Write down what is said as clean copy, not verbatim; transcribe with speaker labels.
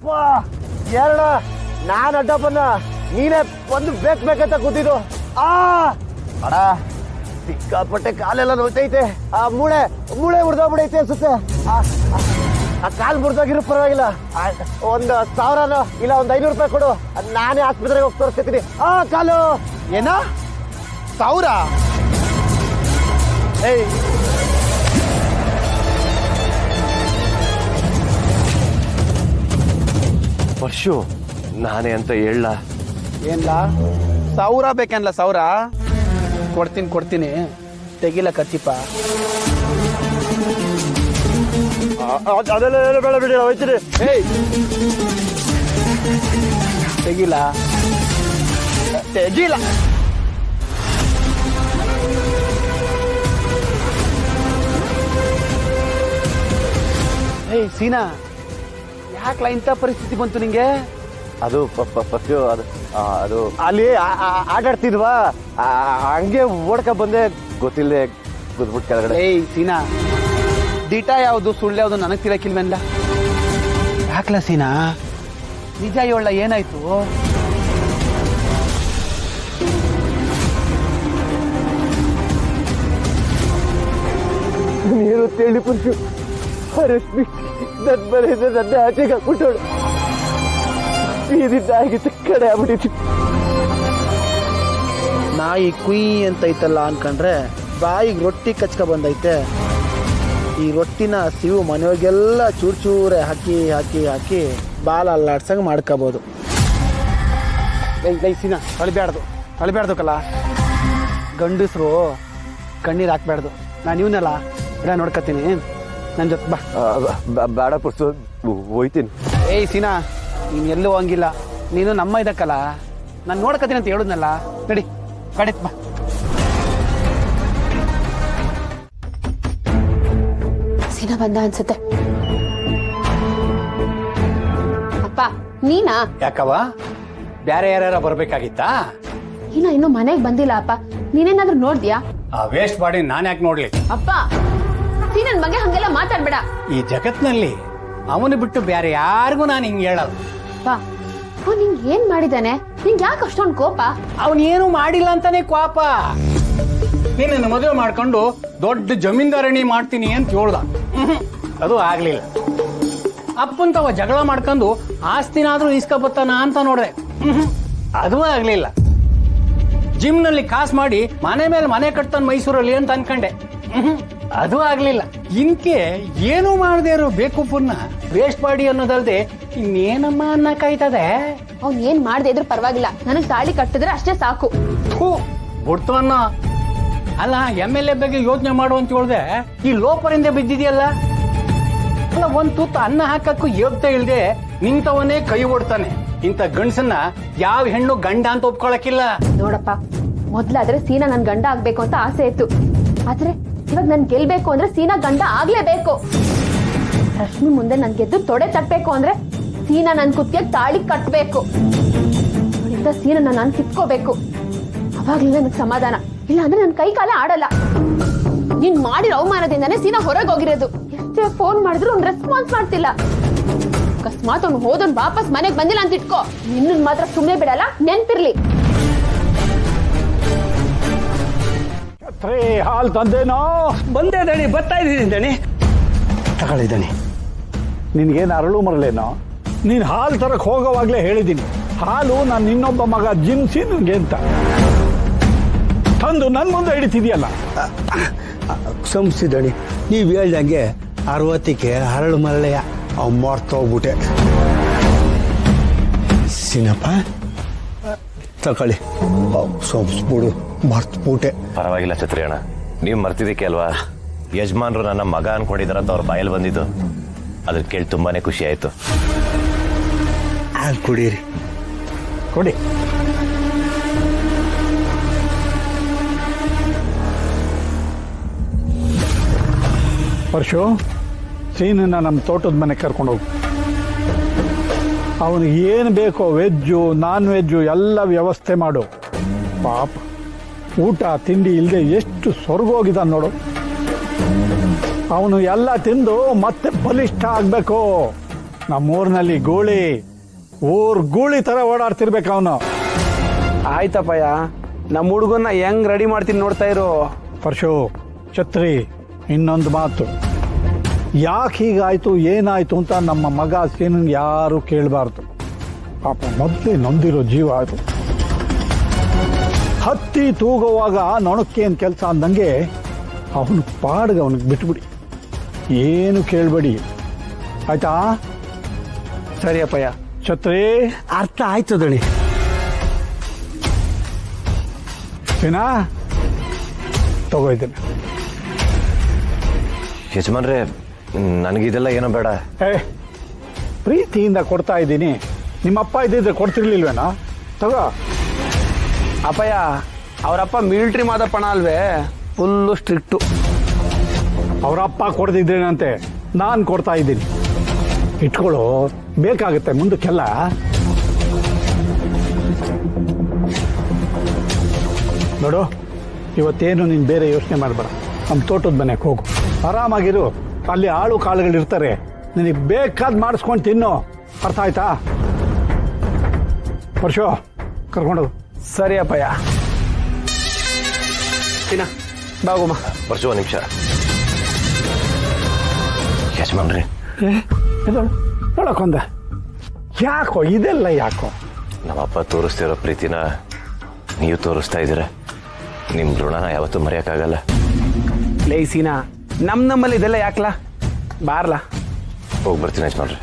Speaker 1: ಯಪ್ಪ ಎರಡ ನಾನು ಅಡ್ಡಪ್ಪನ ನೀನೇ ಒಂದು ಬೇಕಂತ ಕೂತಿದ್ದು ಅಡ ಸಿಕ್ಕಾಪಟ್ಟೆ ಕಾಲೆಲ್ಲ ನೋಯ್ತೈತೆ ಆ ಮೂಳೆ ಮುರಿದೋಗ್ಬಿಡೈತೆ ಅನ್ಸುತ್ತೆ ಆ ಕಾಲು ಮುರಿದೋಗಿರೋ ಪರವಾಗಿಲ್ಲ ಒಂದು 1000 ಇಲ್ಲ ಒಂದು 500 ರೂಪಾಯಿ ಕೊಡು ನಾನೇ ಆಸ್ಪತ್ರೆಗೆ ಹೋಗಿ ತೋರಿಸ್ತೀನಿ ಕಾಲು
Speaker 2: ಏನ 1000?
Speaker 1: ಏಯ್ ಪರ್ಶು ನಾನೇ ಅಂತ ಹೇಳ
Speaker 2: ಏನ್ಲ 1000 ಬೇಕೇನ್ಲ 1000? ಕೊಡ್ತೀನಿ ತೆಗಿಲ ಕತ್ತಿಪ್ಪ.
Speaker 1: ಅದೆಲ್ಲ ಬೇಡ ಬಿಡಿ ಹೋಯ್ತೀನಿ.
Speaker 2: ಏಯ್ ತೆಗಿಲ ಏಯ್ ಸೀನಾ, ಯಾಕಲ ಇಂಥ ಪರಿಸ್ಥಿತಿ ಬಂತು ನಿಂಗೆ?
Speaker 1: ಅದು ಪರ್ಶು ಅದು ಅಲ್ಲಿ ಆಟಾಡ್ತಿದ್ವಾ ಹಂಗೆ ಓಡ್ಕ ಬಂದೆ ಗೊತ್ತಿಲ್ಲದೆ ಗುದ್ಬಿಟ್ಟು ಕೆಳಗಡೆ.
Speaker 2: ಏಯ್ ಸೀನಾ, ದಿಟ ಯಾವುದು ಸುಳ್ಳು ಯಾವುದು ನನಗೆ ತಿಳಕಿಲ್ವೆಲ್ಲ. ಯಾಕಲ ಸೀನಾ, ನಿಜ ಹೇಳ, ಏನಾಯ್ತು?
Speaker 1: ನೀರು ತೇಳಿ ಪುರುಷು ರಶ್ಮಿ ನನ್ನ ಮನೆಯಿಂದ ನನ್ನ ಆಚೆಗೆ ಹಾಕ್ಬಿಟ್ಟೋಳು ಬೀದಿದ್ದಾಗಿತ್ತು ಕಡೆ ಆಗ್ಬಿಟ್ಟಿತ್ತು.
Speaker 2: ನಾಯಿ ಕುಯ್ ಅಂತ ಐತಲ್ಲ ಅನ್ಕೊಂಡ್ರೆ ಬಾಯಿಗೆ ರೊಟ್ಟಿ ಕಚ್ಕ ಬಂದೈತೆ. ಈ ರೊಟ್ಟಿನ ಸಿವು ಮನೆಯೊಳಗೆಲ್ಲ ಚೂರೆ ಹಾಕಿ ಬಾಲ ಅಲ್ಲಾಡ್ಸಂಗೆ ಮಾಡ್ಕೋಬೋದು. ಲೈಸಿನ ಅಳಿಬ್ಯಾಡ್ದು ಕಲ್ಲ. ಗಂಡಸರು ಕಣ್ಣೀರು ಹಾಕ್ಬಾರ್ದು. ನಾನು ಇವನಲ್ಲ ಇಲ್ಲ ನೋಡ್ಕೊತೀನಿ, ನನ್ನ ಜೊತೆ ಬಾ.
Speaker 1: ಬೇಡ ಪುರ್ಸು ಹೋಯ್ತೀನಿ.
Speaker 2: ಏಯ್ ಸೀನಾ, ನೀನು ಎಲ್ಲೂ ಹಂಗಿಲ್ಲ, ನೀನು ನಮ್ಮ ಇದಕ್ಕಲ್ಲ, ನಾನು ನೋಡ್ಕೊತೀನಿ ಅಂತ ಹೇಳುದ್ನಲ್ಲ. ನಡಿ ಕಡಿತ್ ಬಾ.
Speaker 3: ಸೀನಾ ಬಂದ ಅನ್ಸುತ್ತೆ. ಅಪ್ಪ ನೀನಾ?
Speaker 4: ಯಾಕವ, ಬ್ಯಾರೆ ಯಾರ್ಯಾರ ಬರ್ಬೇಕಾಗಿತ್ತಾ?
Speaker 3: ಇನ್ನೂ ಮನೆಗೆ ಬಂದಿಲ್ಲ ಅಪ್ಪ. ನೀನೇನಾದ್ರೂ ನೋಡ್ದ್ಯಾ?
Speaker 4: ಆ ವೇಸ್ಟ್ ಬಾಡಿ ನಾನ್ ಯಾಕೆ ನೋಡ್ಲಿ?
Speaker 3: ಅಪ್ಪ ಸೀನನ್ ಬಗ್ಗೆ ಹಂಗೆಲ್ಲ ಮಾತಾಡ್ಬೇಡ.
Speaker 4: ಈ ಜಗತ್ನಲ್ಲಿ ಅವನು ಬಿಟ್ಟು ಬ್ಯಾರೆ ಯಾರಿಗೂ ನಾನು ಹಿಂಗ್ ಹೇಳಲ್ಲ.
Speaker 3: ಅಪ್ಪ ಅವ್ನು ನಿಂಗೆ ಏನ್ ಮಾಡಿದಾನೆ? ನಿಂಗೆ ಯಾಕೆ ಅಷ್ಟೊಂದು ಕೋಪ?
Speaker 4: ಅವನೇನು ಮಾಡಿಲ್ಲ ಅಂತಾನೆ ಕೋಪ. ನಿನ್ನ ಮದುವೆ ಮಾಡ್ಕೊಂಡು ದೊಡ್ಡ ಜಮೀನ್ದಾರಣಿ ಮಾಡ್ತೀನಿ ಅಂತ ಹೇಳ್ದ. ಅದು ಆಗ್ಲಿಲ್ಲ. ಅಪ್ಪಂತವ ಜಗಳ ಮಾಡ್ಕೊಂಡು ಆಸ್ತಿನಾದ್ರೂ ಇಸ್ಕೊಬತ್ತಾನ ಅಂತ ನೋಡ್ದೆ. ಅದು ಆಗ್ಲಿಲ್ಲ. ಜಿಮ್ನಲ್ಲಿ ಕಾಸು ಮಾಡಿ ಮನೆ ಮೇಲೆ ಮನೆ ಕಟ್ತಾನ ಮೈಸೂರಲ್ಲಿ ಅಂತ ಅನ್ಕಂಡೆ. ಅದು ಆಗ್ಲಿಲ್ಲ. ಇನ್ಕೆ ಏನು ಮಾಡದೇ ಇರೋ ಬೇಕುಪ್ಪನ್ನ ವೇಸ್ಟ್ ಬಾಡಿ ಅನ್ನೋದಲ್ದೆ ಇನ್ನೇನಮ್ಮ ಅನ್ನಕಾಯ್ತದೆ.
Speaker 3: ಅವ್ನ್ ಏನ್ ಮಾಡ್ದೆ ಇದ್ರು ಪರವಾಗಿಲ್ಲ, ನನಗ್ ತಾಳಿ ಕಟ್ಟಿದ್ರೆ ಅಷ್ಟೇ ಸಾಕು.
Speaker 4: ಬಿಡ್ತವನ್ನ ಅಲ್ಲ, MLA ಬಗ್ಗೆ ಯೋಚನೆ ಮಾಡು ಅಂತ ಹೇಳ್ದೆ ಈ ಲೋಪರಿಂದ ಬಿದ್ದಿದೆಯಲ್ಲ. ಅಲ್ಲ, ಒಂದ್ ತುತ್ತು ಅನ್ನ ಹಾಕಕ್ಕೂ ಯೋಗ್ಯತೆ ಇಲ್ದೆ ನಿಂತವನೇ ಕೈ ಓಡ್ತಾನೆ. ಇಂಥ ಗಂಡಸನ್ನ ಯಾವ ಹೆಣ್ಣು ಗಂಡ ಅಂತ ಒಪ್ಕೊಳಕಿಲ್ಲ.
Speaker 3: ನೋಡಪ್ಪ, ಮೊದ್ಲಾದ್ರೆ ಸೀನಾ ನನ್ ಗಂಡ ಆಗ್ಬೇಕು ಅಂತ ಆಸೆ ಇತ್ತು. ಆದ್ರೆ ಇವಾಗ ನನ್ ಗೆಲ್ಬೇಕು ಅಂದ್ರೆ ಸೀನಾ ಗಂಡ ಆಗ್ಲೇಬೇಕು. ರಶ್ಮಿ ಮುಂದೆ ನನ್ ಗೆದ್ದು ತೊಡೆ ತಟ್ಬೇಕು ಅಂದ್ರೆ ಸೀನಾ ನನ್ ಕುತ್ತಿಗೆ ತಾಳಿ ಕಟ್ಬೇಕು. ಅವಳಿಂದ ಸೀನಾ ನಾನು ಕಿತ್ಕೋಬೇಕು. ಅವಾಗ್ಲೇ ನನಗ್ ಸಮಾಧಾನ. ಇಲ್ಲ ಅಂದ್ರೆ ನನ್ ಕೈ ಕಾಲ ಆಡಲ್ಲ. ನೀನ್ ಮಾಡಿರೋ ಅವಮಾನದಿಂದಾನೇ ಸೀನಾ ಹೊರಗೆ ಹೋಗಿರೋದು. ಎಷ್ಟೇ ಫೋನ್ ಮಾಡಿದ್ರು ಅವ್ನು ರೆಸ್ಪಾನ್ಸ್ ಮಾಡ್ತಿಲ್ಲ. ಅಕಸ್ಮಾತ್ ಅವ್ನು ಹೋದನ್ ವಾಪಸ್ ಮನೆಗ್ ಬಂದಿಲ್ಲ ಅಂತ ಇಟ್ಕೋ, ನಿನ್ನ ಮಾತ್ರ ಸುಮ್ಮನೆ ಬಿಡಲ್ಲ, ನೆನ್ಪಿರ್ಲಿ.
Speaker 5: ಹಾಲು ತಂದೇನೋ?
Speaker 2: ಬಂದೆ ದಣಿ, ಬರ್ತಾ ಇದ್ದೀನಿ ದಣಿ.
Speaker 5: ತಗೊಳ್ಳಿದ್ದಾನೆ. ನಿನ್ಗೇನು ಅರಳು ಮರಳೇನೋ? ನೀನು ಹಾಲು ತರಕ್ಕೆ ಹೋಗೋವಾಗಲೇ ಹೇಳಿದ್ದೀನಿ, ಹಾಲು ನಾನು ಇನ್ನೊಬ್ಬ ಮಗ ಜಿನ್ಸಿ ನಿನ್ಗೆ ಅಂತ ತಂದು ನನ್ನ ಮುಂದೆ ಹಿಡಿತಿದ್ಯಲ್ಲ.
Speaker 6: ಸಂಸ್ಥಿದಣಿ, ನೀವು ಹೇಳ್ದಂಗೆ 60ಕ್ಕೆ ಹರಳು ಮರಳೆಯ ಮರ್ತೋಗ್ಬಿಟ್ಟೆ. ಸಿನಪ್ಪ ತಗೊಳ್ಳಿ, ಸೊಂಬಿಸ್ಬಿಡು, ಮರ್ತುಬಿಟ್ಟೆ.
Speaker 7: ಪರವಾಗಿಲ್ಲ ಛತ್ರಿ ಅಣ್ಣ, ನೀವು ಮರ್ತಿದ್ದಕ್ಕೆ ಅಲ್ವಾ ಯಜಮಾನ್ರು ನನ್ನ ಮಗ ಅನ್ಕೊಂಡಿದಾರಂತ ಅವ್ರ ಬಾಯಲ್ಲಿ ಬಂದಿದ್ದು. ಅದ್ರ ಕೇಳಿ ತುಂಬಾನೇ ಖುಷಿ ಆಯ್ತು.
Speaker 6: ಹಾಲು ಕುಡೀರಿ.
Speaker 5: ಕೊಡಿ. ಪರಶು, ಸೀನನ್ನ ನಮ್ಮ ತೋಟದ ಮನೆ ಕರ್ಕೊಂಡೋಗು. ಅವನಿಗೆ ಏನು ಬೇಕೋ ವೆಜ್ಜು ನಾನ್ ವೆಜ್ಜು ಎಲ್ಲ ವ್ಯವಸ್ಥೆ ಮಾಡು. ಪಾಪ ಊಟ ತಿಂಡಿ ಇಲ್ಲದೆ ಎಷ್ಟು ಸ್ವರ್ಗೋಗಿದ್ದಾನೆ ನೋಡು. ಅವನು ಎಲ್ಲ ತಿಂದು ಮತ್ತೆ ಬಲಿಷ್ಠ ಆಗಬೇಕು. ನಮ್ಮೂರಿನಲ್ಲಿ ಊರ್ ಗೂಳಿ ತರ ಓಡಾಡ್ತಿರ್ಬೇಕು ಅವನು.
Speaker 2: ಆಯ್ತಪ್ಪಯ್ಯ, ನಮ್ಮ ಹುಡುಗನ್ನ ಹೆಂಗ್ ರೆಡಿ ಮಾಡ್ತೀನಿ ನೋಡ್ತಾ ಇರು.
Speaker 5: ಪರಶು, ಛತ್ರಿ, ಇನ್ನೊಂದು ಮಾತು, ಯಾಕೆ ಹೀಗಾಯ್ತು ಏನಾಯ್ತು ಅಂತ ನಮ್ಮ ಮಗ ಸೀನಂಗೆ ಯಾರು ಕೇಳಬಾರ್ದು. ಪಾಪ ಮೊದಲೇ ನೊಂದಿರೋ ಜೀವ ಅದು. ಹತ್ತಿ ತೂಗುವಾಗ ನೊಣಕ್ಕೇನು ಕೆಲಸ ಅಂದಂಗೆ ಅವನು ಪಾಡ್ಗೆ ಅವನಿಗೆ ಬಿಟ್ಬಿಡಿ, ಏನು ಕೇಳಬೇಡಿ, ಆಯ್ತಾ?
Speaker 2: ಸರಿ ಅಪ್ಪಯ್ಯ.
Speaker 5: ಛತ್ರಿ,
Speaker 6: ಅರ್ಥ ಆಯ್ತು ದಣಿ.
Speaker 5: ಸೀನಾ, ತಗೋ ಇದ್ದೇನೆ.
Speaker 7: ಯಜಮಾನ್ರೆ, ನನಗಿದೆಲ್ಲ ಏನೋ ಬೇಡ.
Speaker 5: ಪ್ರೀತಿಯಿಂದ ಕೊಡ್ತಾ ಇದ್ದೀನಿ. ನಿಮ್ಮಪ್ಪ ಇದ್ದಿದ್ರೆ ಕೊಡ್ತಿರ್ಲಿಲ್ವೇನಾ? ತಗೋ.
Speaker 2: ಅಪ್ಪಯ್ಯ, ಅವರಪ್ಪ ಮಿಲಿಟ್ರಿ ಮಾದಪ್ಪಣ ಅಲ್ವೇ, ಫುಲ್ಲು ಸ್ಟ್ರಿಕ್ಟು.
Speaker 5: ಅವರಪ್ಪ ಕೊಡ್ದಿದ್ರೇನಂತೆ, ನಾನು ಕೊಡ್ತಾ ಇದ್ದೀನಿ. ಇಟ್ಕೊಳ್ಳೋ, ಬೇಕಾಗುತ್ತೆ ಮುಂದಕ್ಕೆಲ್ಲ. ನೋಡು, ಇವತ್ತೇನು ನೀನು ಬೇರೆ ಯೋಚನೆ ಮಾಡಬೇಡ. ನಮ್ಮ ತೋಟದ ಮನೆಗೆ ಹೋಗು, ಆರಾಮಾಗಿರು. ಅಲ್ಲಿ ಆಳು ಕಾಳುಗಳಿರ್ತಾರೆ, ನಿನಗೆ ಬೇಕಾದ್ ಮಾಡಿಸ್ಕೊಂಡು ತಿನ್ನು. ಅರ್ಥ ಆಯ್ತಾ? ಪರಶು, ಕರ್ಕೊಂಡು.
Speaker 2: ಸರಿ ಅಪ್ಪಯ್ಯ. ಬಾಗುಮ್ಮ.
Speaker 7: ಪರಶು, ಒಂದು ನಿಮಿಷ. ಯಜಮಾನ್ರಿ,
Speaker 5: ನೋಡಕ್ಕೊಂದ ಯಾಕೋ ಇದೆಲ್ಲ ಯಾಕೋ?
Speaker 7: ನಮ್ಮಪ್ಪ ತೋರಿಸ್ತಿರೋ ಪ್ರೀತಿನ ನೀವು ತೋರಿಸ್ತಾ ಇದ್ದೀರ. ನಿಮ್ಮ ಋಣನ ಯಾವತ್ತೂ ಮರೆಯೋಕ್ಕಾಗಲ್ಲ.
Speaker 2: ಲೇ ಸೀನಾ, ನಮ್ಮಲ್ಲಿ ಇದೆಲ್ಲ ಯಾಕಲ್ಲ, ಬಾರ್ಲಾ.
Speaker 7: ಹೋಗಿ ಬರ್ತೀನಿ ಯಜಮಾನ್ರಿ.